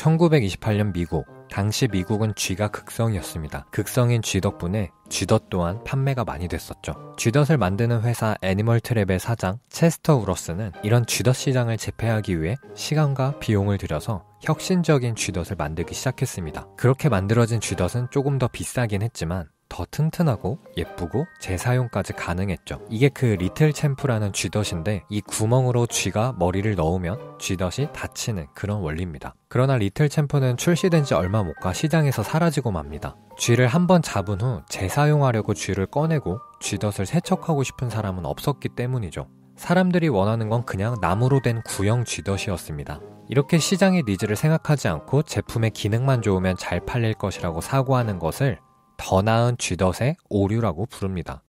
1928년 미국. 당시 미국은 쥐가 극성이었습니다. 극성인 쥐 덕분에 쥐덫 또한 판매가 많이 됐었죠. 쥐덫을 만드는 회사 애니멀트랩의 사장 체스터 우러스는 이런 쥐덫 시장을 제패하기 위해 시간과 비용을 들여서 혁신적인 쥐덫을 만들기 시작했습니다. 그렇게 만들어진 쥐덫은 조금 더 비싸긴 했지만 더 튼튼하고 예쁘고 재사용까지 가능했죠. 이게 그 리틀 챔프라는 쥐덫인데 이 구멍으로 쥐가 머리를 넣으면 쥐덫이 닫히는 그런 원리입니다. 그러나 리틀 챔프는 출시된 지 얼마 못 가 시장에서 사라지고 맙니다. 쥐를 한번 잡은 후 재사용하려고 쥐를 꺼내고 쥐덫을 세척하고 싶은 사람은 없었기 때문이죠. 사람들이 원하는 건 그냥 나무로 된 구형 쥐덫이었습니다. 이렇게 시장의 니즈를 생각하지 않고 제품의 기능만 좋으면 잘 팔릴 것이라고 사고하는 것을 더 나은 쥐덫의 오류라고 부릅니다.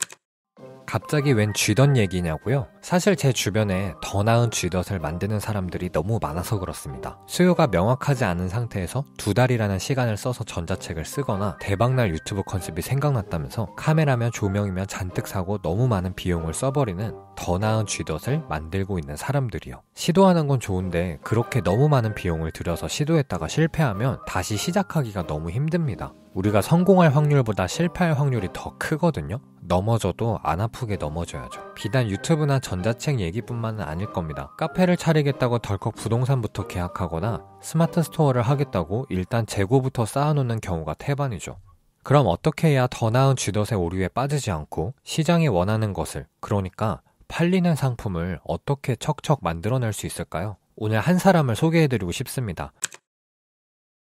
갑자기 웬 쥐덫 얘기냐고요? 사실 제 주변에 더 나은 쥐덫을 만드는 사람들이 너무 많아서 그렇습니다. 수요가 명확하지 않은 상태에서 2달이라는 시간을 써서 전자책을 쓰거나 대박날 유튜브 컨셉이 생각났다면서 카메라면 조명이면 잔뜩 사고 너무 많은 비용을 써버리는 더 나은 쥐덫을 만들고 있는 사람들이요. 시도하는 건 좋은데 그렇게 너무 많은 비용을 들여서 시도했다가 실패하면 다시 시작하기가 너무 힘듭니다. 우리가 성공할 확률보다 실패할 확률이 더 크거든요. 넘어져도 안 아프게 넘어져야죠. 비단 유튜브나 전자책 얘기뿐만은 아닐 겁니다. 카페를 차리겠다고 덜컥 부동산부터 계약하거나 스마트 스토어를 하겠다고 일단 재고부터 쌓아놓는 경우가 태반이죠. 그럼 어떻게 해야 더 나은 쥐덫의 오류에 빠지지 않고 시장이 원하는 것을, 그러니까 팔리는 상품을 어떻게 척척 만들어낼 수 있을까요? 오늘 한 사람을 소개해드리고 싶습니다.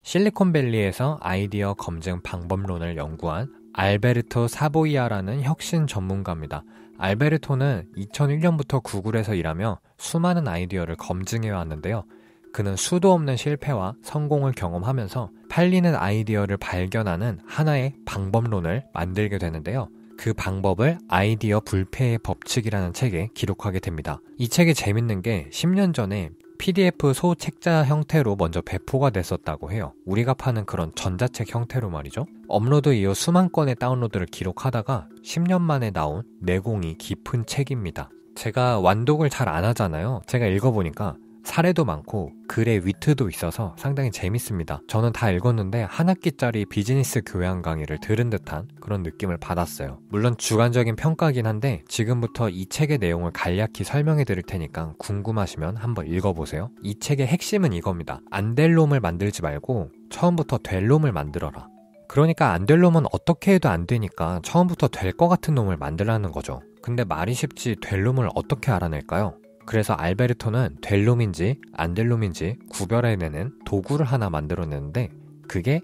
실리콘밸리에서 아이디어 검증 방법론을 연구한 알베르토 사보이아라는 혁신 전문가입니다. 알베르토는 2001년부터 구글에서 일하며 수많은 아이디어를 검증해 왔는데요. 그는 수도 없는 실패와 성공을 경험하면서 팔리는 아이디어를 발견하는 하나의 방법론을 만들게 되는데요. 그 방법을 아이디어 불패의 법칙이라는 책에 기록하게 됩니다. 이 책이 재밌는 게 10년 전에 PDF 소책자 형태로 먼저 배포가 됐었다고 해요. 우리가 파는 그런 전자책 형태로 말이죠. 업로드 이후 수만 건의 다운로드를 기록하다가 10년 만에 나온 내공이 깊은 책입니다. 제가 완독을 잘 안 하잖아요. 제가 읽어보니까 사례도 많고 글의 위트도 있어서 상당히 재밌습니다. 저는 다 읽었는데 한 학기짜리 비즈니스 교양 강의를 들은 듯한 그런 느낌을 받았어요. 물론 주관적인 평가긴 한데 지금부터 이 책의 내용을 간략히 설명해 드릴 테니까 궁금하시면 한번 읽어보세요. 이 책의 핵심은 이겁니다. 안 될 놈을 만들지 말고 처음부터 될 놈을 만들어라. 그러니까 안 될 놈은 어떻게 해도 안 되니까 처음부터 될 것 같은 놈을 만들라는 거죠. 근데 말이 쉽지 될 놈을 어떻게 알아낼까요? 그래서 알베르토는 될 놈인지 안 될 놈인지 구별해내는 도구를 하나 만들어냈는데 그게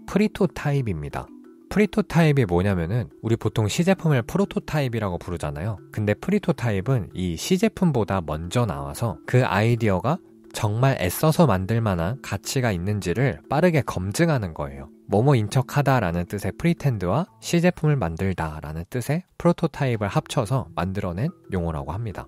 프리토타입입니다. 프리토타입이 뭐냐면은 우리 보통 시제품을 프로토타입이라고 부르잖아요. 근데 프리토타입은 이 시제품보다 먼저 나와서 그 아이디어가 정말 애써서 만들 만한 가치가 있는지를 빠르게 검증하는 거예요. 뭐뭐인 척하다라는 뜻의 프리텐드와 시제품을 만들다라는 뜻의 프로토타입을 합쳐서 만들어낸 용어라고 합니다.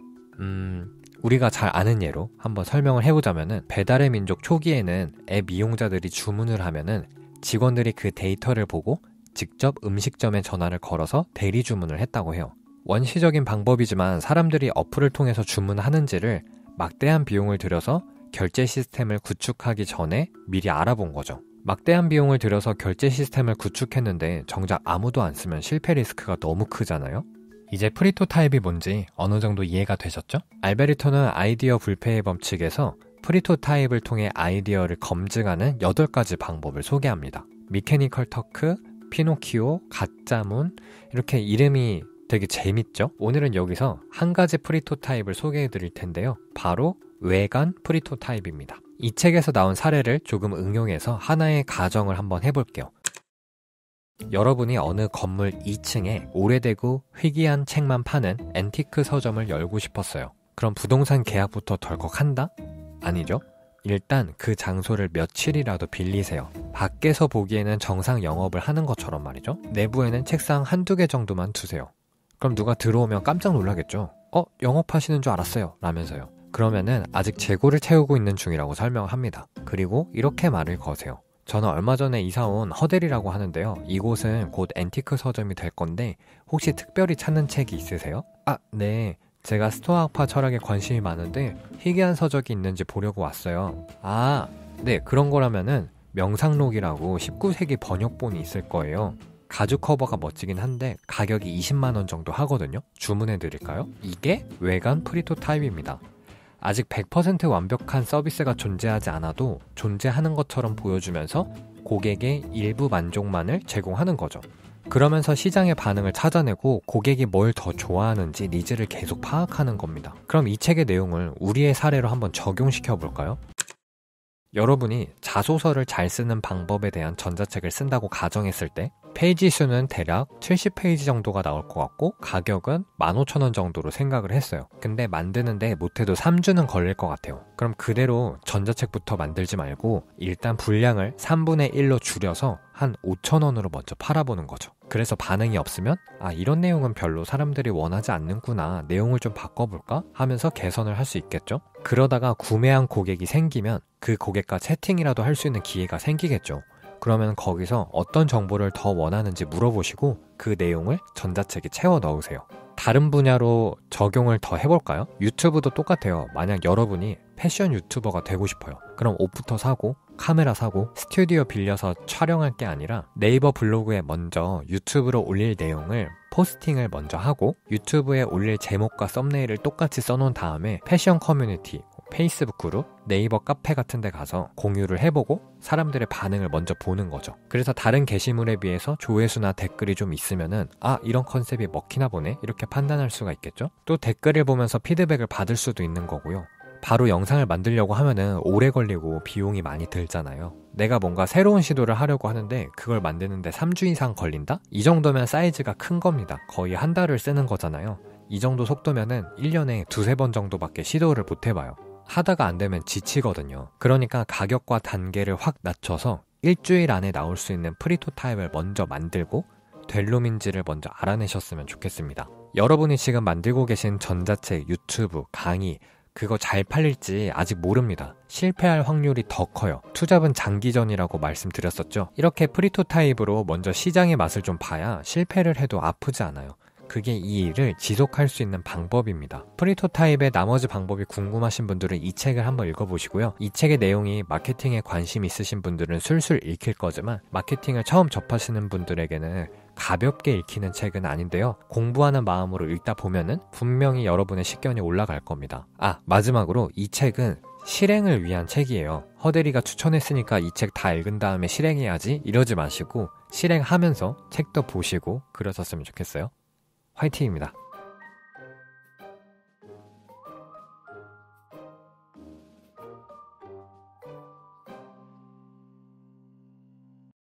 우리가 잘 아는 예로 한번 설명을 해보자면은 배달의 민족 초기에는 앱 이용자들이 주문을 하면은 직원들이 그 데이터를 보고 직접 음식점에 전화를 걸어서 대리 주문을 했다고 해요. 원시적인 방법이지만 사람들이 어플을 통해서 주문하는지를 막대한 비용을 들여서 결제 시스템을 구축하기 전에 미리 알아본 거죠. 막대한 비용을 들여서 결제 시스템을 구축했는데 정작 아무도 안 쓰면 실패 리스크가 너무 크잖아요. 이제 프리토타입이 뭔지 어느 정도 이해가 되셨죠? 알베르토는 아이디어 불패의 법칙에서 프리토타입을 통해 아이디어를 검증하는 8가지 방법을 소개합니다. 미케니컬 터크, 피노키오, 가짜문, 이렇게 이름이 되게 재밌죠? 오늘은 여기서 한 가지 프리토타입을 소개해 드릴 텐데요. 바로 외관 프리토타입입니다. 이 책에서 나온 사례를 조금 응용해서 하나의 가정을 한번 해볼게요. 여러분이 어느 건물 2층에 오래되고 희귀한 책만 파는 앤티크 서점을 열고 싶었어요. 그럼 부동산 계약부터 덜컥 한다? 아니죠. 일단 그 장소를 며칠이라도 빌리세요. 밖에서 보기에는 정상 영업을 하는 것처럼 말이죠. 내부에는 책상 한두 개 정도만 두세요. 그럼 누가 들어오면 깜짝 놀라겠죠. 영업하시는 줄 알았어요 라면서요. 그러면은 아직 재고를 채우고 있는 중이라고 설명을 합니다. 그리고 이렇게 말을 거세요. 저는 얼마 전에 이사온 허델이라고 하는데요. 이곳은 곧 앤티크 서점이 될 건데 혹시 특별히 찾는 책이 있으세요? 네. 제가 스토아파 철학에 관심이 많은데 희귀한 서적이 있는지 보려고 왔어요. 네, 그런 거라면은 명상록이라고 19세기 번역본이 있을 거예요. 가죽 커버가 멋지긴 한데 가격이 20만원 정도 하거든요. 주문해 드릴까요? 이게 외관 프리토타입입니다. 아직 100% 완벽한 서비스가 존재하지 않아도 존재하는 것처럼 보여주면서 고객의 일부 만족만을 제공하는 거죠. 그러면서 시장의 반응을 찾아내고 고객이 뭘 더 좋아하는지 니즈를 계속 파악하는 겁니다. 그럼 이 책의 내용을 우리의 사례로 한번 적용시켜 볼까요? 여러분이 자소서를 잘 쓰는 방법에 대한 전자책을 쓴다고 가정했을 때 페이지 수는 대략 70페이지 정도가 나올 것 같고 가격은 15,000원 정도로 생각을 했어요. 근데 만드는데 못해도 3주는 걸릴 것 같아요. 그럼 그대로 전자책부터 만들지 말고 일단 분량을 3분의 1로 줄여서 한 5,000원으로 먼저 팔아보는 거죠. 그래서 반응이 없으면 이런 내용은 별로 사람들이 원하지 않는구나, 내용을 좀 바꿔볼까 하면서 개선을 할 수 있겠죠. 그러다가 구매한 고객이 생기면 그 고객과 채팅이라도 할 수 있는 기회가 생기겠죠. 그러면 거기서 어떤 정보를 더 원하는지 물어보시고 그 내용을 전자책에 채워 넣으세요. 다른 분야로 적용을 더 해볼까요? 유튜브도 똑같아요. 만약 여러분이 패션 유튜버가 되고 싶어요. 그럼 옷부터 사고 카메라 사고 스튜디오 빌려서 촬영할 게 아니라 네이버 블로그에 먼저 유튜브로 올릴 내용을 포스팅을 먼저 하고 유튜브에 올릴 제목과 썸네일을 똑같이 써놓은 다음에 패션 커뮤니티, 페이스북 그룹, 네이버 카페 같은 데 가서 공유를 해보고 사람들의 반응을 먼저 보는 거죠. 그래서 다른 게시물에 비해서 조회수나 댓글이 좀 있으면은 이런 컨셉이 먹히나 보네, 이렇게 판단할 수가 있겠죠. 또 댓글을 보면서 피드백을 받을 수도 있는 거고요. 바로 영상을 만들려고 하면은 오래 걸리고 비용이 많이 들잖아요. 내가 뭔가 새로운 시도를 하려고 하는데 그걸 만드는데 3주 이상 걸린다? 이 정도면 사이즈가 큰 겁니다. 거의 한 달을 쓰는 거잖아요. 이 정도 속도면은 1년에 2-3번 정도밖에 시도를 못 해봐요. 하다가 안 되면 지치거든요. 그러니까 가격과 단계를 확 낮춰서 일주일 안에 나올 수 있는 프리토타입을 먼저 만들고 될 놈인지를 먼저 알아내셨으면 좋겠습니다. 여러분이 지금 만들고 계신 전자책, 유튜브, 강의, 그거 잘 팔릴지 아직 모릅니다. 실패할 확률이 더 커요. 투잡은 장기전이라고 말씀드렸었죠. 이렇게 프리토타입으로 먼저 시장의 맛을 좀 봐야 실패를 해도 아프지 않아요. 그게 이 일을 지속할 수 있는 방법입니다. 프리토타입의 나머지 방법이 궁금하신 분들은 이 책을 한번 읽어보시고요. 이 책의 내용이 마케팅에 관심 있으신 분들은 술술 읽힐 거지만 마케팅을 처음 접하시는 분들에게는 가볍게 읽히는 책은 아닌데요. 공부하는 마음으로 읽다 보면은 분명히 여러분의 식견이 올라갈 겁니다. 마지막으로 이 책은 실행을 위한 책이에요. 허대리가 추천했으니까 이 책 다 읽은 다음에 실행해야지 이러지 마시고 실행하면서 책도 보시고 그러셨으면 좋겠어요. 화이팅입니다.